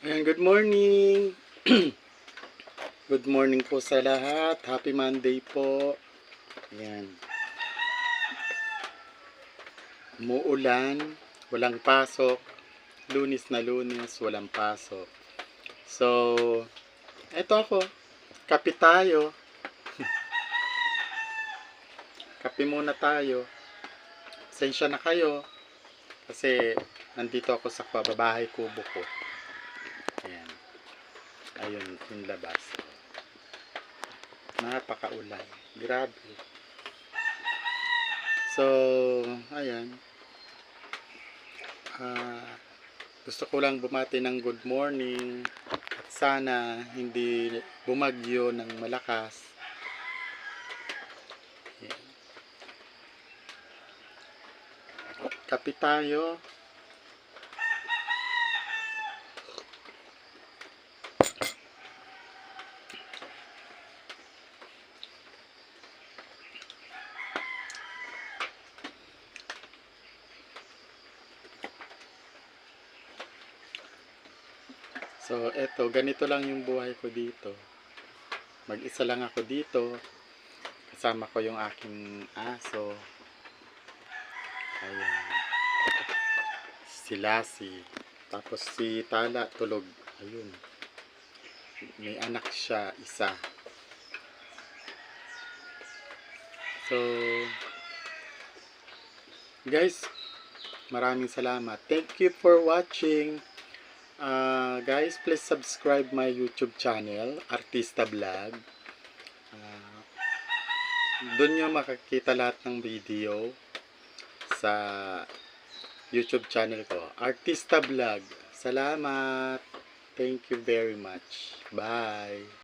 Ayan, good morning. Good morning po sa lahat. Happy Monday po. Ayan. Umuulan, walang pasok. Lunes na Lunes, walang pasok. So, eto ako. Kape tayo. Kape muna tayo. Pasensya na kayo. Kasi nandito ako sa pababahay kubo ko. Ayan. Ayun, yung labas. Napakaulan. Grabe. So, ayan. Gusto ko lang bumati ng good morning at sana hindi bumagyo ng malakas. Ayan. Kape tayo. So, eto, ganito lang yung buhay ko dito. Mag-isa lang ako dito. Kasama ko yung aking aso. Ayan. Si Lassie. Tapos si Tala tulog. Ayun. May anak siya, isa. So, guys, maraming salamat. Thank you for watching. Guys, please subscribe my YouTube channel, Artista Vlog. Doon nyo makakita lahat ng video sa YouTube channel ko, Artista Vlog. Salamat. Thank you very much. Bye.